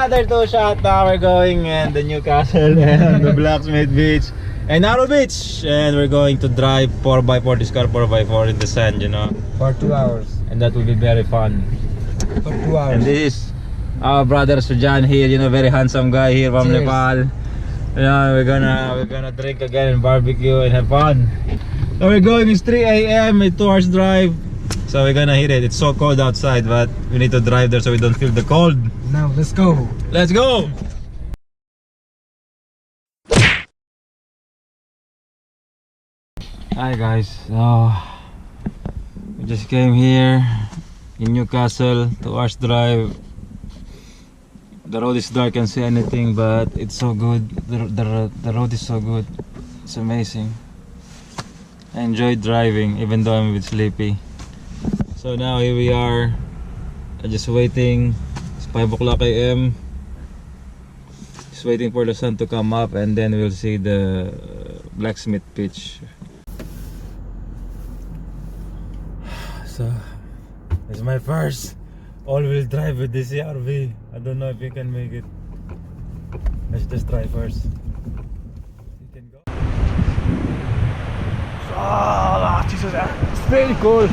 another 2 shot. Now we're going in the Newcastle and the Blacksmith beach and Narrawallee beach, and we're going to drive 4x4, this car 4x4 in the sand, you know, For 2 hours. and that will be very fun. For 2 hours. And this is our brother Sujan here, you know, very handsome guy here from Cheers. Nepal. You know, we're gonna drink again and barbecue and have fun. So we're going, it's 3 AM, it's 2 hours drive. So we're gonna hit it. It's so cold outside, but we need to drive there so we don't feel the cold. Now let's go. Let's go! Hi guys, we just came here in Newcastle, 2 hours drive. The road is dark, can't see anything, but it's so good. The road is so good. It's amazing. I enjoyed driving even though I'm a bit sleepy. So now here we are, just waiting. It's 5 o'clock AM. Just waiting for the sun to come up, and then we'll see the Blacksmith pitch. So it's my first all-wheel drive with this CRV. I don't know if you can make it. Let's just try first. You can go. Oh, Jesus, it's really cool.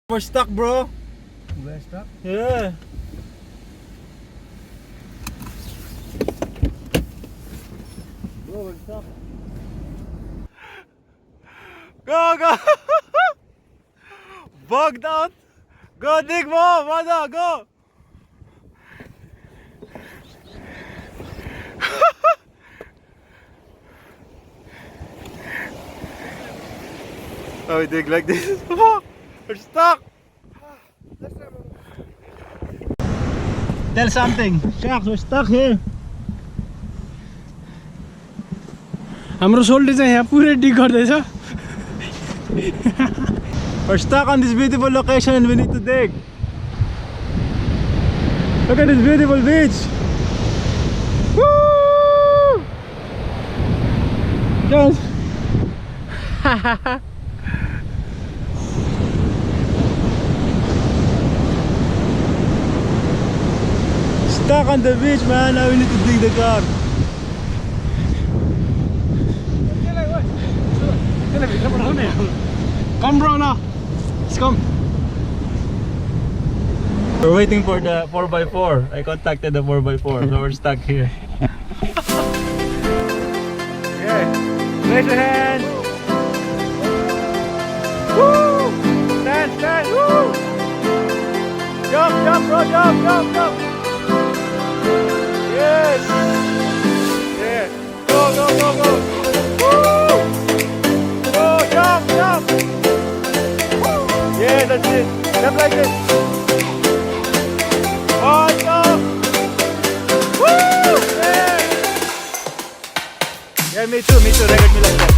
We're stuck, bro. We're stuck? Yeah. Bro, we're stuck. Go, go! Bugged out! Go, dig mo! Mada, go! How we dig like this? We're stuck! Tell something. Shucks, we're stuck here. हाम्रो सोल्टी चाहिँ यहाँ पुरै डिग गर्दैछ We're stuck on this beautiful location and we need to dig. Look at this beautiful beach. Woo! Guys. Stuck on the beach, man. Now we need to dig the car. Come bro now. Let's come. We're waiting for the 4x4. I contacted the 4x4, so we're stuck here. Okay, raise your hands. Woo! Stand, woo! Jump, bro, jump. Yes! Yeah, go! Woo! Go, jump! Woo! Yeah, that's it. Jump like this. Awesome! Woo! Yeah, me too. Record me like that.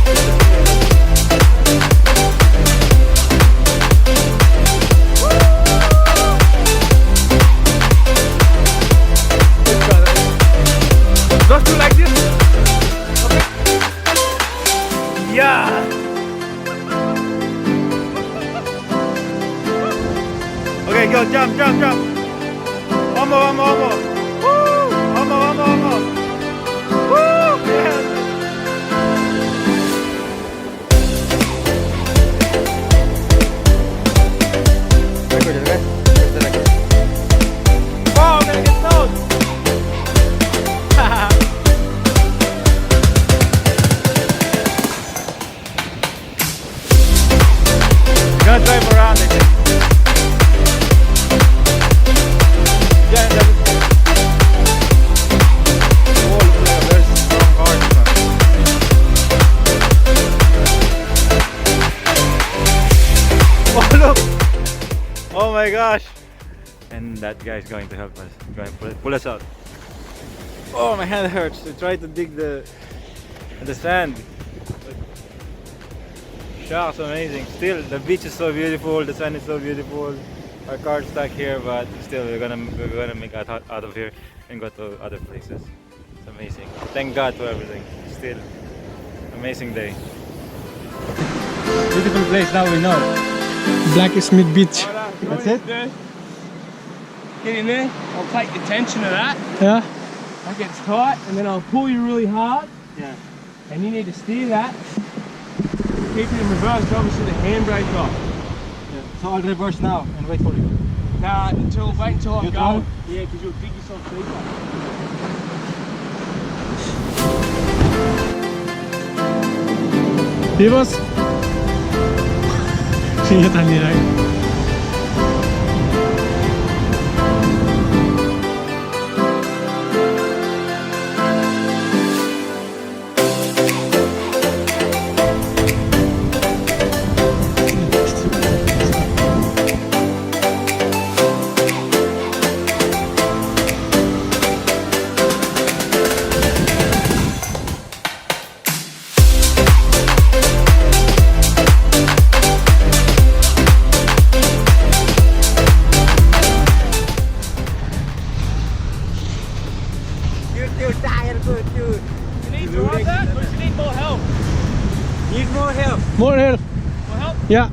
Just do like this. Okay. Yeah. Okay, go jump. One more. Woo! One more. Woo! Yeah. Wow, I'm gonna get stoned. Gonna drive around, I think. Yeah, and oh, look, there's strong cars. Oh, look! Oh my gosh! And that guy's going to help us. Going to pull us out. Oh, my hand hurts to try to dig the sand. Shucks, amazing. Still, the beach is so beautiful, the sand is so beautiful. Our car's stuck here, but still, we're gonna make out of here and go to other places. It's amazing. Thank God for everything. Still, amazing day. Beautiful place. Now we know. Blacksmith beach. That's it. Get in there. I'll take the tension of that. Yeah. That gets tight, and then I'll pull you really hard. Yeah. And you need to steer that. Keep it in reverse, obviously the handbrake off. Yeah. So I'll reverse now and wait for you. Nah, wait until I'm You going. go? Yeah, because you'll dig yourself deeper. Vivos. Sí, yo también ahí. More help. More help? Yeah.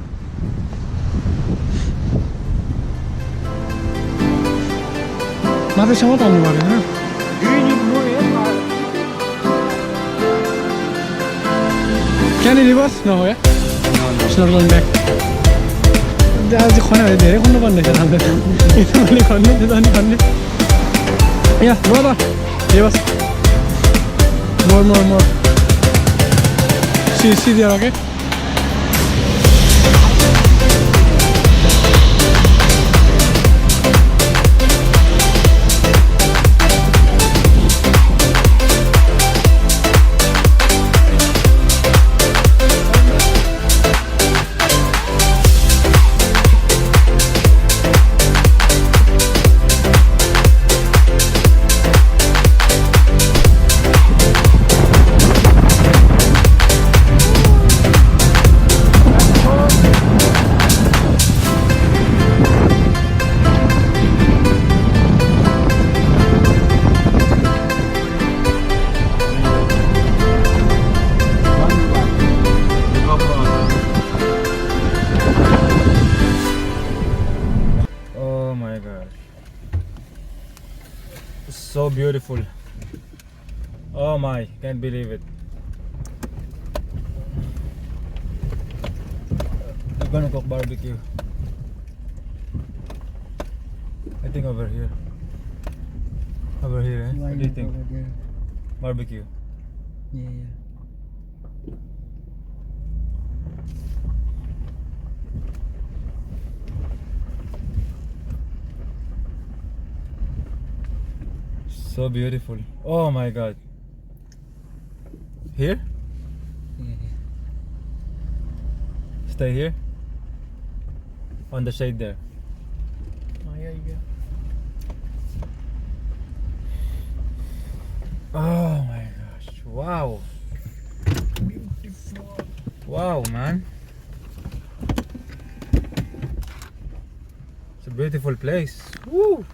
माथिसम्म तान्नु पर्दैन. Do you need more help? Can you reverse? No, yeah? No. It's not going back. आज खन्यो धेरै खन्नु पर्ने रहेछ हामीले त. यताले खन्ने त्यताले खन्ने. Yeah, brother. Reverse. More. See there, okay? It's so beautiful. Oh my, can't believe it. We're gonna cook barbecue. I think over here. Over here, eh? What do you think? Barbecue. Yeah, yeah. So beautiful. Oh my god. Here? Stay here? On the shade there. Oh, yeah, you go. Oh my gosh. Wow. Beautiful. Wow, man. It's a beautiful place. Woo!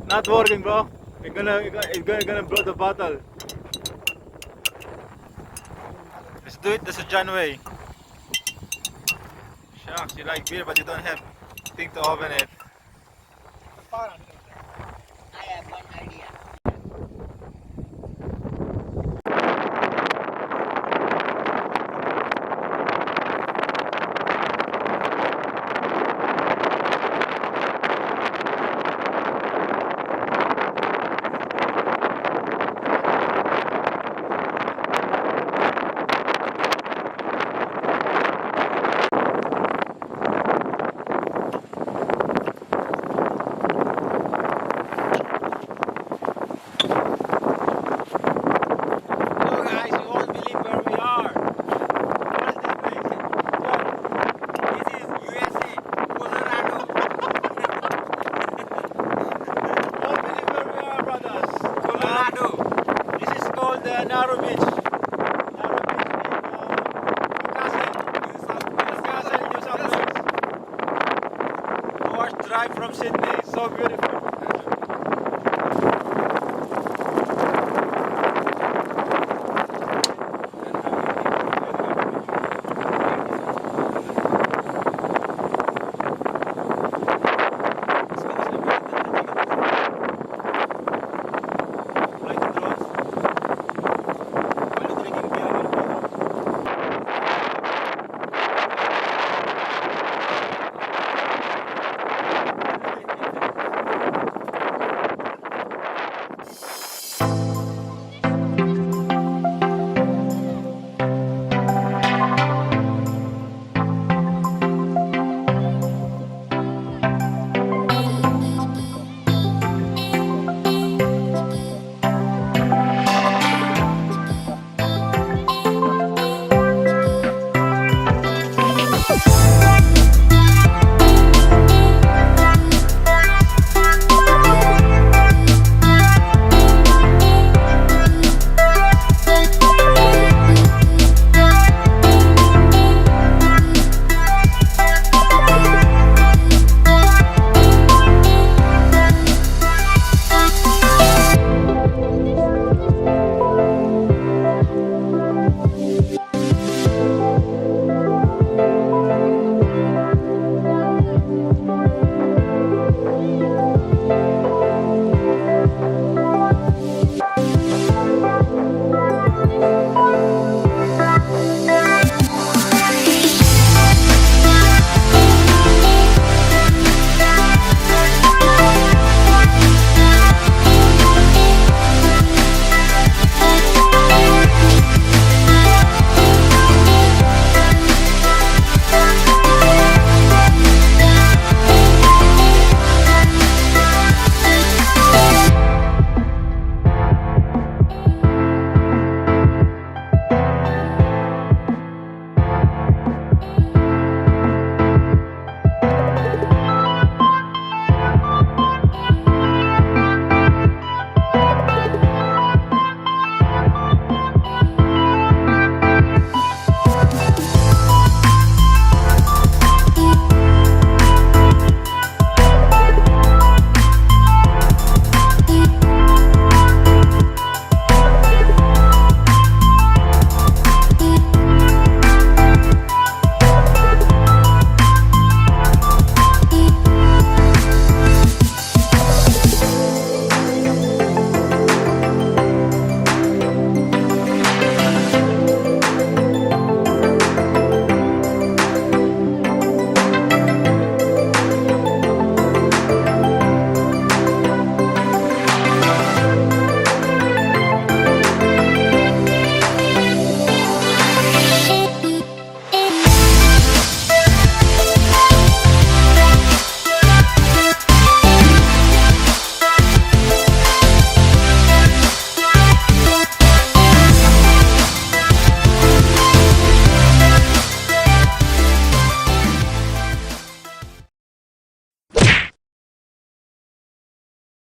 Not working, bro. It's gonna blow the bottle. Let's do it. That's a John way. Shucks, you like beer, but you don't have thing to open it. I have one idea. Narrow Beach. New South Wales. 2 hours drive from Sydney. So beautiful.